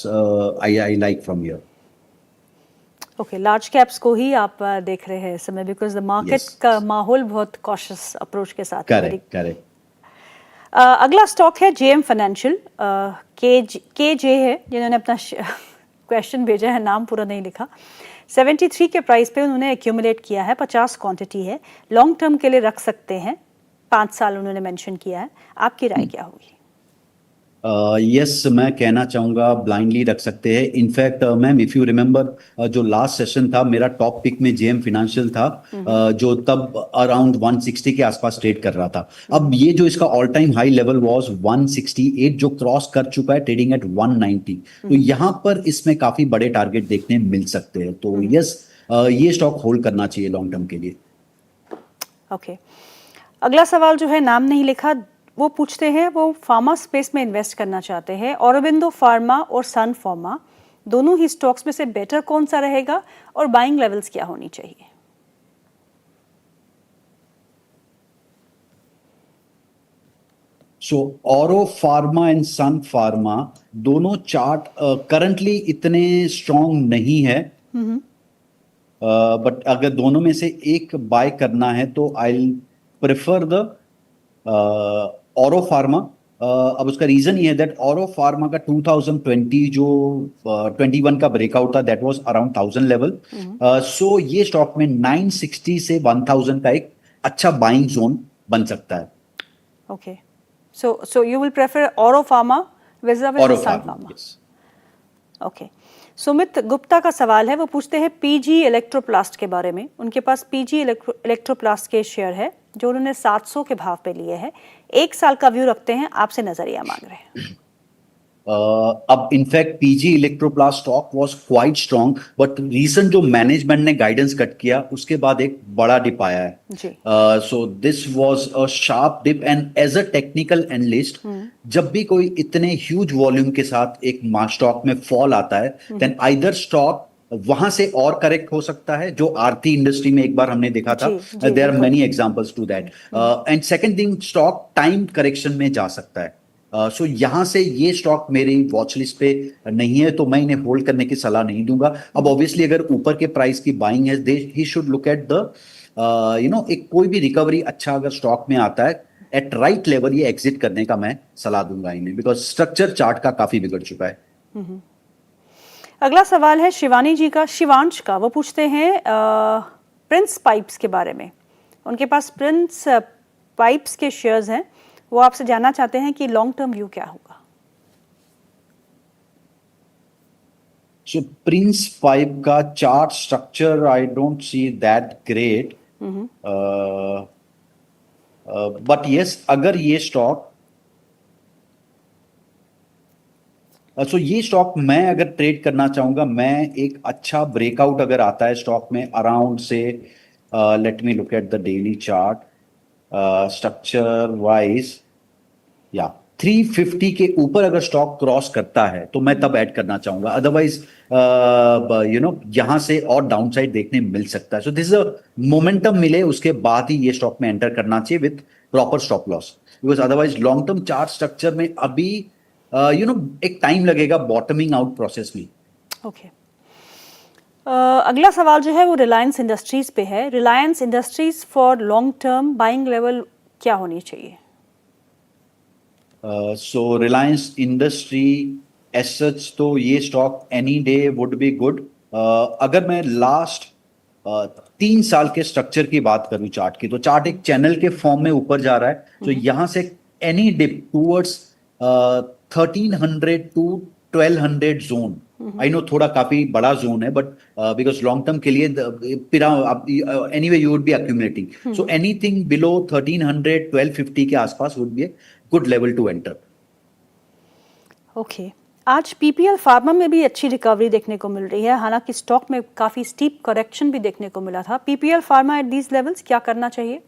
stocks I like from here. Okay, large caps को ही आप देख रहे हैं इस समय, बिकॉज द मार्केट का माहौल बहुत कॉशियस अप्रोच के साथ है। करेक्ट। अगला स्टॉक है जेएम फाइनेंशियल, के जे है, जिन्होंने अपना क्वेश्चन भेजा है, नाम पूरा नहीं लिखा। 73 के प्राइस पे उन्होंने एक्यूमुलेट किया है, 50 क्वांटिटी है, लॉन्ग टर्म के लिए रख सकते हैं, 5 साल उन्होंने मेंशन किया है। आपकी राय क्या होगी? यस, मैं कहना चाहूंगा ब्लाइंडली रख सकते हैं। In fact ma'am, if you remember, जो लास्ट सेशन था मेरा टॉप पिक में जेएम फाइनेंशियल था, जो तब अराउंड 160 के आसपास ट्रेड कर रहा था। अब ये जो इसका all time high level was 168, जो क्रॉस कर चुका है, ट्रेडिंग एट 190। तो यहाँ पर इसमें काफी बड़े टारगेट देखने मिल सकते हैं। तो यस, ये स्टॉक होल्ड करना चाहिए लॉन्ग टर्म के लिए। ओके, अगला सवाल जो है, नाम नहीं लिखा, वो पूछते हैं, वो फार्मा स्पेस में इन्वेस्ट करना चाहते हैं। ऑरोबिंदो फार्मा और सन फार्मा दोनों ही स्टॉक्स में से बेटर कौन सा रहेगा और बाइंग लेवल्स क्या होनी चाहिए? सो ऑरो फार्मा एंड सन फार्मा दोनों चार्ट करंटली इतने स्ट्रॉन्ग नहीं है, बट अगर दोनों में से एक बाय करना है तो I prefer the Auro pharma. अब उसका रीजन ये है दैट ऑरो फार्मा का 2020 जो 21 का ब्रेकआउट था, दैट वाज अराउंड 1000 लेवल। सो ये स्टॉक में 960 से 1000 का एक अच्छा बाइंग जोन बन सकता है। Okay, so you will prefer Auro pharma vis-a-vis Sun Pharma? Okay, Sumit Gupta का सवाल है, वो पूछते हैं पीजी इलेक्ट्रोप्लास्ट के बारे में। उनके पास पीजी इलेक्ट्रोप्लास्ट के शेयर है जो उन्होंने 700 के भाव पे लिए हैं, 1 साल का व्यू रखते हैं, आपसे नजरिया मांग रहे हैं। अब in fact PG Electroplast stock was quite strong, but recent जो मैनेजमेंट ने गाइडेंस कट किया उसके बाद एक बड़ा डिप आया है। So this was a sharp dip, and as a technical analyst, जब भी कोई इतने ह्यूज वॉल्यूम के साथ एक स्टॉक में फॉल आता है, देन आइदर स्टॉक वहां से और करेक्ट हो सकता है, जो आरती इंडस्ट्री में एक बार हमने देखा था। There are many examples to that. And second thing, stock time correction में जा सकता है। सो यहां से ये स्टॉक मेरी वॉच लिस्ट पे नहीं है, तो मैं इन्हें होल्ड करने की सलाह नहीं दूंगा। अब ऑब्वियसली अगर ऊपर के प्राइस की बाइंग है, he should look at the एक कोई भी रिकवरी अच्छा अगर स्टॉक में आता है एट राइट लेवल, ये एग्जिट करने का मैं सलाह दूंगा इन्हें, बिकॉज स्ट्रक्चर चार्ट का काफी बिगड़ चुका है। अगला सवाल है शिवानी जी का, शिवांश का। वो पूछते हैं प्रिंस पाइप्स के बारे में। उनके पास प्रिंस पाइप्स के शेयर्स हैं, वो आपसे जानना चाहते हैं कि लॉन्ग टर्म व्यू क्या होगा। सो प्रिंस पाइप का chart structure I don't see that great, but yes, अगर ये स्टॉक ये स्टॉक मैं अगर ट्रेड करना चाहूंगा, मैं एक अच्छा ब्रेकआउट अगर आता है स्टॉक में अराउंड से, let me look at the daily chart, structure wise, या 350 के ऊपर अगर स्टॉक क्रॉस करता है तो मैं तब ऐड करना चाहूंगा। अदरवाइज यहां से और डाउनसाइड देखने मिल सकता है। So this is a momentum मिले उसके बाद ही ये स्टॉक में एंटर करना चाहिए with proper stop loss, because otherwise long term chart structure में अभी एक टाइम लगेगा बॉटमिंग आउट प्रोसेस में। ओके, अगला सवाल जो है वो रिलायंस इंडस्ट्रीज पे है। Reliance industries for long term buying level क्या होनी चाहिए? सो रिलायंस इंडस्ट्री एज सच तो ये stock any day would be good. अगर मैं लास्ट 3 साल के स्ट्रक्चर की बात करूं चार्ट की, तो चार्ट एक चैनल के फॉर्म में ऊपर जा रहा है। तो यहां से any dip towards 1300 to 1200 zone, I know थोड़ा काफी बड़ा जोन है, बट बिकॉज लॉन्ग टर्म के लिए anyway you would be accumulating, so anything below 1300 1250 के आसपास would be a good level to enter. Okay, आज पीपीएल फार्मा में भी अच्छी रिकवरी देखने को मिल रही है, हालांकि स्टॉक में काफी स्टीप करेक्शन भी देखने को मिला था। PPL pharma at these levels क्या करना चाहिए?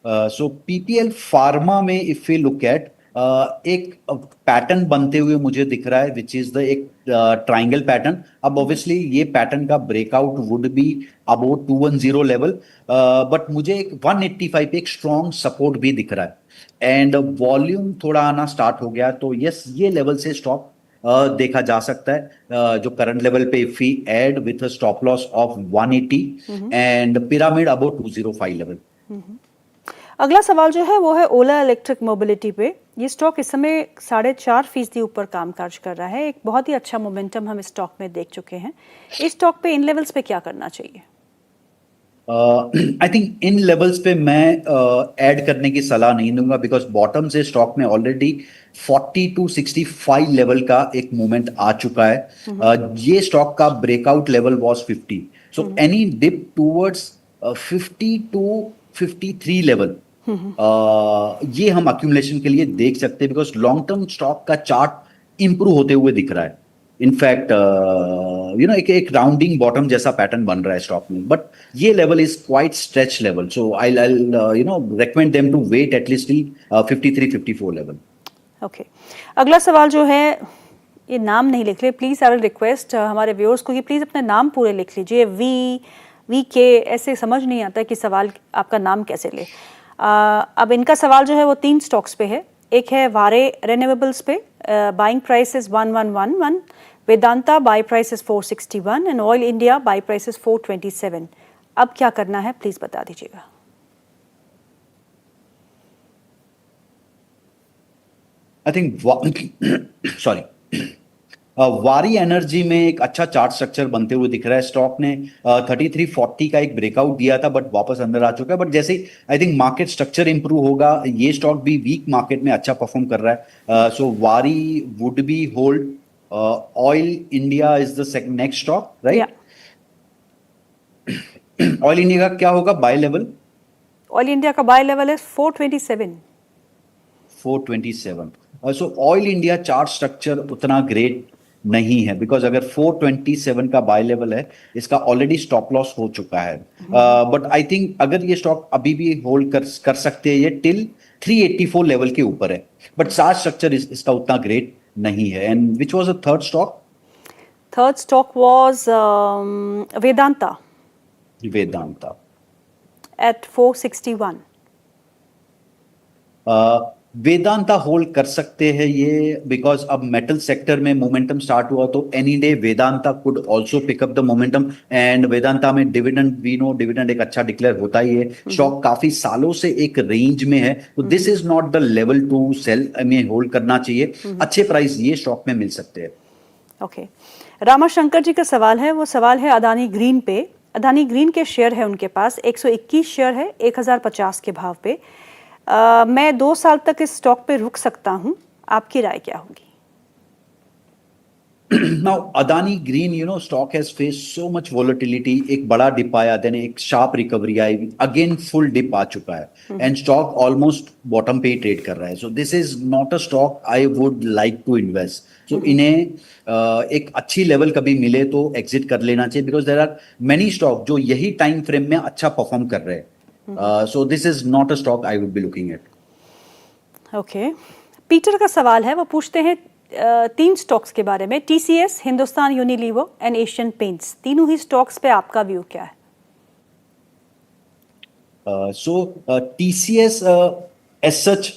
सो पीपीएल फार्मा में इफ वी लुक एट, एक पैटर्न बनते हुए मुझे दिख रहा है विच इज द एक ट्राइंगल पैटर्न. अब ऑब्वियसली ये पैटर्न का breakout would be about 210 level, but मुझे एक 185 पे एक स्ट्रॉन्ग सपोर्ट भी दिख रहा है एंड वॉल्यूम थोड़ा आना स्टार्ट हो गया. तो यस, ये लेवल से स्टॉक देखा जा सकता है. जो करंट लेवल पे if we add with stop loss of 180 and pyramid about 205 level. अगला सवाल जो है वो है ओला इलेक्ट्रिक मोबिलिटी पे. ये स्टॉक इस समय 4.5% ऊपर कामकाज कर रहा है. एक बहुत ही अच्छा मोमेंटम हम इस स्टॉक में देख चुके हैं. इस स्टॉक पे इन लेवल्स पे क्या करना चाहिए? आई थिंक इन लेवल्स पे मैं ऐड करने की सलाह नहीं दूंगा बिकॉज बॉटम से स्टॉक में ऑलरेडी 40 to 65 लेवल का एक मूवमेंट आ चुका है. ये स्टॉक का breakout level was 50. So any dip towards 50 to 53 level, ये हम अक्यूमुलेशन के लिए देख सकते हैं बिकॉज लॉन्ग टर्म स्टॉक का चार्ट इंप्रूव होते हुए दिख रहा है. इनफैक्ट एक राउंडिंग बॉटम जैसा पैटर्न बन रहा है स्टॉक में, बट ये level is quite stretch level. So I recommend them to wait at least till 53-54 level. Okay, अगला सवाल जो है, ये नाम नहीं लिख ले प्लीज. आई विल रिक्वेस्ट हमारे व्यूअर्स को कि प्लीज अपने नाम पूरे लिख लीजिए. वी के ऐसे समझ नहीं आता कि सवाल आपका नाम कैसे ले. अब इनका सवाल जो है वो 3 स्टॉक्स पे है. एक है वारे रिन्यूएबल्स पे, buying price is 1111, Vedanta buy price is 461 and oil India buy price is 427. अब क्या करना है प्लीज बता दीजिएगा. I think sorry, Waaree energy में एक अच्छा चार्ट स्ट्रक्चर बनते हुए दिख रहा है. स्टॉक ने 3340 का एक ब्रेकआउट दिया था बट वापस अंदर आ चुका है. बट जैसे I think market structure improve होगा, ये स्टॉक भी वीक मार्केट में अच्छा परफॉर्म कर रहा है. सो वारी would be hold. Oil India is the next stock, right? Oil India का क्या होगा बाय लेवल? ऑयल इंडिया का बाय लेवल है 427. 427. सो ऑयल इंडिया चार्ट स्ट्रक्चर उतना ग्रेट नहीं है बिकॉज अगर 427 का बाय लेवल है, इसका ऑलरेडी स्टॉप लॉस हो चुका है. बट आई थिंक अगर ये स्टॉक अभी भी होल्ड कर सकते हैं, ये टिल 384 लेवल के ऊपर है. बट चार्ट स्ट्रक्चर इसका उतना ग्रेट नहीं है. And which was the third stock? Third stock was Vedanta at 461. Vedanta hold कर सकते हैं ये बिकॉज अब मेटल सेक्टर में मोमेंटम स्टार्ट हुआ, तो any day Vedanta could also pick up the momentum. And Vedanta में डिविडेंड, वी नो डिविडेंड एक अच्छा डिक्लेयर होता ही है. स्टॉक काफी सालों से एक रेंज में है, तो this is not the level to sell. में होल्ड करना चाहिए. अच्छे प्राइस ये स्टॉक में मिल सकते हैं. ओके, रामाशंकर जी का सवाल है, वो सवाल है अदानी ग्रीन पे. अदानी ग्रीन के शेयर है उनके पास, 121 शेयर है 1050 के भाव पे. मैं 2 साल तक इस स्टॉक पे रुक सकता हूं, आपकी राय क्या होगी? Now Adani Green, stock has faced so much volatility. एक बड़ा डिप आया, देन एक शार्प रिकवरी आई, अगेन फुल डिप आ चुका है एंड स्टॉक ऑलमोस्ट बॉटम पे ही ट्रेड कर रहा है. So this is not a stock I would like to invest. So इन्हें एक अच्छी लेवल कभी मिले तो एग्जिट कर लेना चाहिए because there are many stock जो यही टाइम फ्रेम में अच्छा परफॉर्म कर रहे हैं. सो this is not a stock I would be looking at. Okay, Peter का सवाल है, वो पूछते हैं 3 स्टॉक्स के बारे में. TCS, Hindustan Unilever and Asian paints. तीनों ही स्टॉक्स पे आपका व्यू क्या है? सो टीसीएस एज सच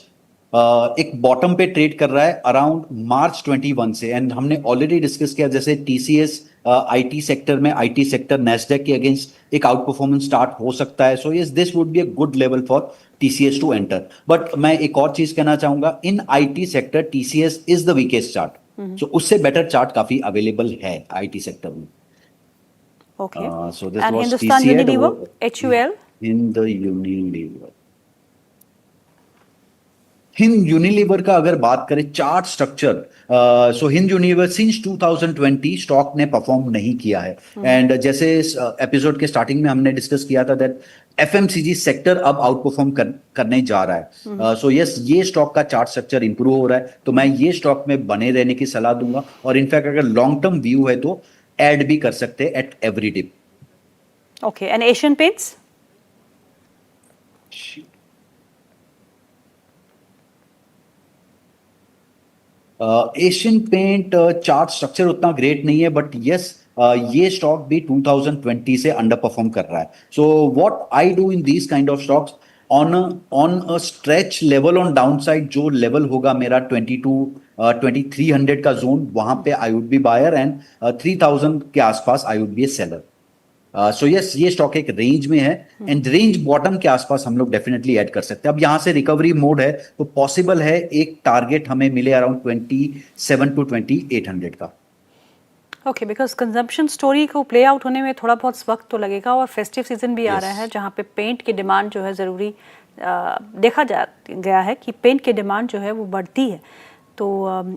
एक बॉटम पे ट्रेड कर रहा है अराउंड मार्च 21 से. एंड हमने ऑलरेडी डिस्कस किया जैसे टीसीएस आईटी सेक्टर में, आईटी सेक्टर नेस्डेक के अगेंस्ट एक आउट परफॉर्मेंस स्टार्ट हो सकता है. So yes, this would be a good level for TCS to enter. But मैं एक और चीज कहना चाहूंगा, in IT sector TCS is the weakest chart. So उससे बेटर चार्ट काफी अवेलेबल है आईटी सेक्टर में. Okay, so this and was Hindustan Unilever, HUL. In the Unilever, Hind Unilever का अगर बात करें चार्ट स्ट्रक्चर, सो हिंद यूनिलीवर सिंस 2020 स्टॉक ने परफॉर्म नहीं किया है. एंड जैसे एपिसोड के स्टार्टिंग में हमने डिस्कस किया था दैट एफएमसीजी सेक्टर अब आउट परफॉर्म करने जा रहा है. सो यस, ये स्टॉक का चार्ट स्ट्रक्चर इंप्रूव हो रहा है, तो मैं ये स्टॉक में बने रहने की सलाह दूंगा. और इनफैक्ट अगर लॉन्ग टर्म व्यू है तो ऐड भी कर सकते हैं at every dip. Okay, and Asian Paints? Asian paint chart structure उतना ग्रेट नहीं है, बट यस ये स्टॉक भी 2020 से अंडर परफॉर्म कर रहा है. So what I do in these kind of stocks, on a stretch level on downside जो लेवल होगा मेरा 2300 का जोन, वहां पे I would be buyer, and 3000 के आसपास I would be a seller. So yes ये स्टॉक एक रेंज में है, एंड रेंज बॉटम के आसपास हम लोग डेफिनेटली ऐड कर सकते हैं. अब यहां से रिकवरी मोड है तो पॉसिबल है एक टारगेट हमें मिले अराउंड 27 to 2800 का. ओके, बिकॉज कंजम्पशन स्टोरी को प्ले आउट होने में थोड़ा बहुत वक्त तो लगेगा, और फेस्टिव सीजन भी आ रहा है जहाँ पे पेंट की डिमांड जो है ज़रूरी देखा गया है कि पेंट की डिमांड जो है वो बढ़ती है. तो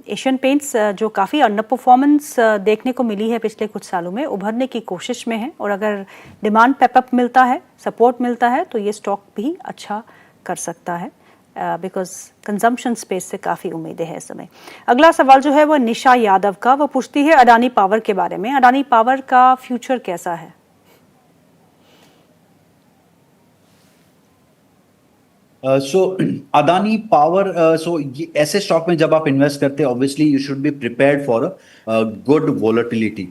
एशियन पेंट्स जो काफ़ी अंडर परफॉर्मेंस देखने को मिली है पिछले कुछ सालों में, उभरने की कोशिश में है, और अगर डिमांड पैपअप मिलता है, सपोर्ट मिलता है, तो ये स्टॉक भी अच्छा कर सकता है, बिकॉज कंजम्पशन स्पेस से काफ़ी उम्मीदें हैं इस समय. अगला सवाल जो है वो निशा यादव का, वो पूछती है अडानी पावर के बारे में. अडानी पावर का फ्यूचर कैसा है? सो अदानी पावर, सो ऐसे स्टॉक में जब आप इन्वेस्ट करते हैं obviously you should be prepared for a good volatility.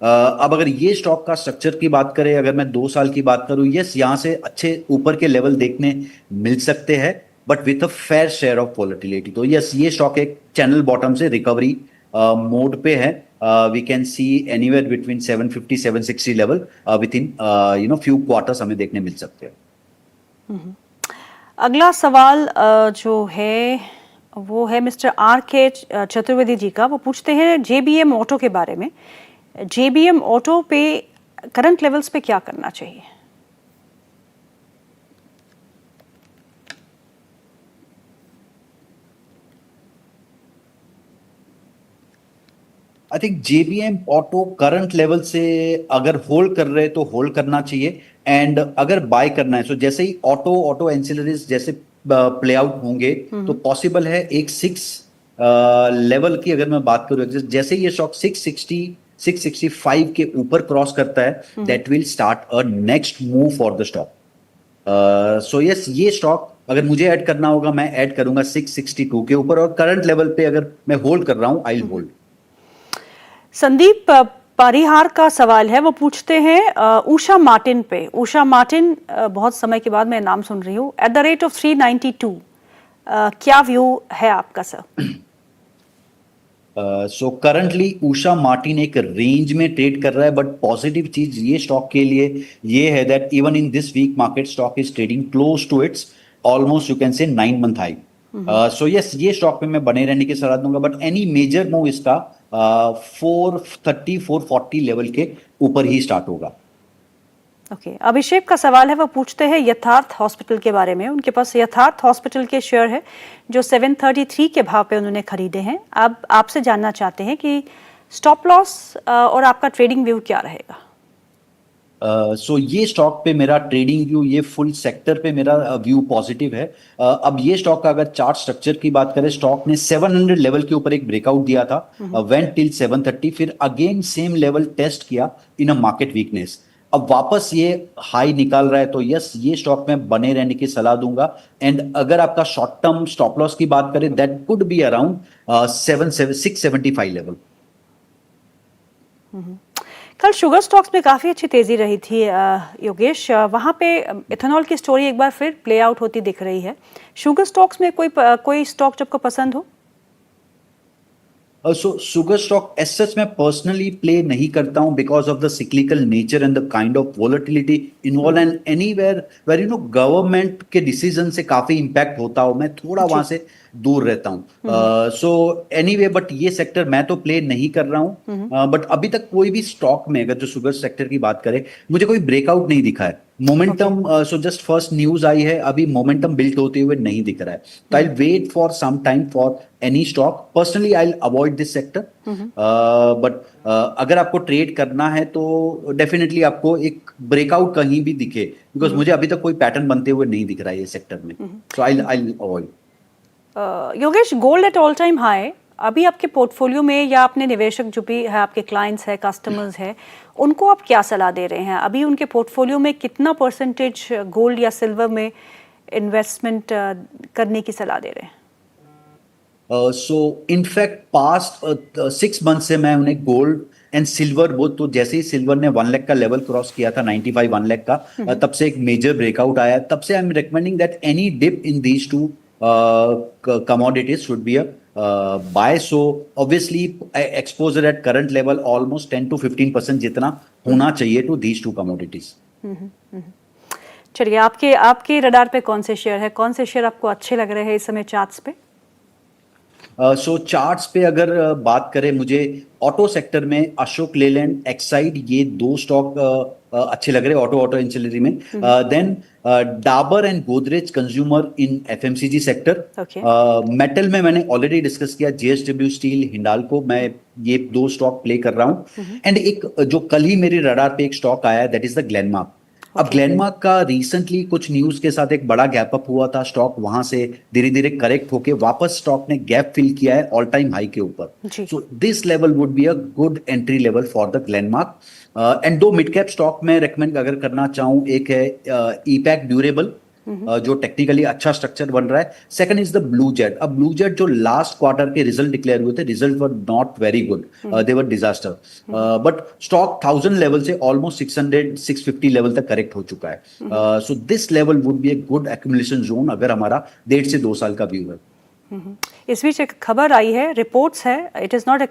अब अगर ये स्टॉक का स्ट्रक्चर की बात करें, अगर मैं 2 साल की बात करूं, यस यहाँ से अच्छे ऊपर के लेवल देखने मिल सकते हैं, but with a fair share of volatility. तो यस ये स्टॉक एक चैनल बॉटम से रिकवरी मोड पे है. We can see anywhere between 750 760 level within few quarters हमें देखने मिल सकते हैं. अगला सवाल जो है वो है मिस्टर R.K. चतुर्वेदी जी का. वो पूछते हैं JBM ऑटो के बारे में. JBM ऑटो पे करंट लेवल्स पे क्या करना चाहिए? I think JBM auto current level से अगर होल्ड कर रहे तो होल्ड करना चाहिए, एंड अगर बाय करना है, सो जैसे ही ऑटो एंसिलरीज जैसे प्ले आउट होंगे तो पॉसिबल है एक 6 लेवल की अगर मैं बात करूं, जैसे ही ये स्टॉक 660 665 के ऊपर क्रॉस करता है, that will start a next move for the stock. So yes ये स्टॉक अगर मुझे ऐड करना होगा मैं ऐड करूंगा 662 के ऊपर, और करंट लेवल पे अगर मैं होल्ड कर रहा हूं आई विल होल्ड. संदीप परिहार का सवाल है. वो पूछते हैं उषा मार्टिन पे. उषा मार्टिन बहुत समय के बाद मैं नाम सुन रही हूँ. एट द रेट ऑफ 392 क्या व्यू है आपका sir? So currently Usha Martin एक रेंज में ट्रेड कर रहा है, बट पॉजिटिव चीज ये स्टॉक के लिए ये है that even in this week market stock is trading close to its almost you can say 9 month high. So yes ये स्टॉक में मैं बने रहने की सलाह दूंगा, बट एनी मेजर मूव इसका 430 440 लेवल के ऊपर ही स्टार्ट होगा. ओके, अभिषेक का सवाल है. वो पूछते हैं यथार्थ हॉस्पिटल के बारे में. उनके पास यथार्थ हॉस्पिटल के शेयर है जो 733 के भाव पे उन्होंने खरीदे हैं. अब आपसे जानना चाहते हैं कि स्टॉप लॉस और आपका ट्रेडिंग व्यू क्या रहेगा? सो ये स्टॉक पे मेरा ट्रेडिंग व्यू, ये फुल सेक्टर पे मेरा व्यू पॉजिटिव है. अब ये स्टॉक का अगर चार्ट स्ट्रक्चर की बात करें, स्टॉक ने 700 लेवल के ऊपर एक ब्रेकआउट दिया था, वेंट टिल 730, फिर अगेन सेम लेवल टेस्ट किया इन अ मार्केट वीकनेस. अब वापस ये हाई निकाल रहा है, तो यस ये स्टॉक में बने रहने की सलाह दूंगा. एंड अगर आपका शॉर्ट टर्म स्टॉप लॉस की बात करें, that could be around 675 level. कल शुगर स्टॉक्स में काफ़ी अच्छी तेज़ी रही थी योगेश. वहाँ पे इथेनॉल की स्टोरी एक बार फिर प्ले आउट होती दिख रही है. शुगर स्टॉक्स में कोई स्टॉक जब को पसंद हो? So sugar stock as such मैं पर्सनली प्ले नहीं करता हूं because of the cyclical nature and the kind of volatility involve, and anywhere where government के डिसीजन से काफी इंपैक्ट होता हो, मैं थोड़ा वहां से दूर रहता हूं. सो एनीवे बट ये सेक्टर मैं तो प्ले नहीं कर रहा हूं. बट अभी तक कोई भी स्टॉक में अगर जो शुगर सेक्टर की बात करें, मुझे कोई ब्रेकआउट नहीं दिखा है. Momentum, so just first news आई है, अभी मोमेंटम बिल्ड होते हुए नहीं दिख रहा है. तो I wait for some time for any stock. Personally I avoid this sector, but अगर आपको ट्रेड करना है तो डेफिनेटली आपको एक ब्रेकआउट कहीं भी दिखे, बिकॉज मुझे अभी तक कोई पैटर्न बनते हुए नहीं दिख रहा है ये सेक्टर में. So I avoid. Yogesh, gold at all time high. अभी आपके पोर्टफोलियो में या अपने निवेशक जो भी है, आपके क्लाइंट्स है, कस्टमर्स है, उनको आप क्या सलाह दे रहे हैं? अभी उनके पोर्टफोलियो में कितना परसेंटेज गोल्ड या सिल्वर में इन्वेस्टमेंट करने की सलाह दे रहे हैं? सो इनफैक्ट पास्ट 6 मंथ से मैं उन्हें गोल्ड एंड सिल्वर वो तो जैसे ही सिल्वर ने 1 लाख का लेवल क्रॉस किया था 95 1 लाख का तब से एक मेजर ब्रेकआउट आया तब से I am recommending that any dip in these two commodities should be a buy. So obviously exposure at current level almost 10 to 15% जितना होना चाहिए to these two commodities. चलिए आपके आपके रडार पे कौन से शेयर है, कौन से शेयर आपको अच्छे लग रहे हैं इस समय चार्ट्स पे? सो चार्ट्स पे अगर बात करें मुझे ऑटो सेक्टर में अशोक लेलैंड एक्साइड ये दो स्टॉक अच्छे लग रहे हैं ऑटो एंसिलरी में. Then Dabur and Godrej consumer in FMCG sector. Metal में मैंने ऑलरेडी डिस्कस किया जेएसडब्ल्यू स्टील हिंडाल्को मैं ये दो स्टॉक प्ले कर रहा हूँ. एंड एक जो कल ही मेरे रडार पे एक स्टॉक आया दैट इज द ग्लेनमार्क. अब ग्लेनमार्क का रिसेंटली कुछ न्यूज के साथ एक बड़ा गैप अप हुआ था स्टॉक वहां से धीरे धीरे करेक्ट होके वापस स्टॉक ने गैप फिल किया है ऑल टाइम हाई के ऊपर. So this level would be a good entry level for the Glenmark. And दो मिड कैप स्टॉक में रेकमेंड अगर करना चाहूं एक है ईपैक ड्यूरेबल जो टेक्निकली अच्छा स्ट्रक्चर बन रहा है. Second is the blue jet. अब ब्लू जेट जो लास्ट क्वार्टर के रिजल्ट डिक्लेयर हुए थे result were not very good, they were disaster. But stock 1000 level से ऑलमोस्ट 600-650 लेवल तक करेक्ट हो चुका है. So this level would be a good accumulation zone अगर हमारा 1.5 से 2 साल का व्यू है. इस बीच एक खबर आई है, रिपोर्ट्स है, इट इज नॉट ए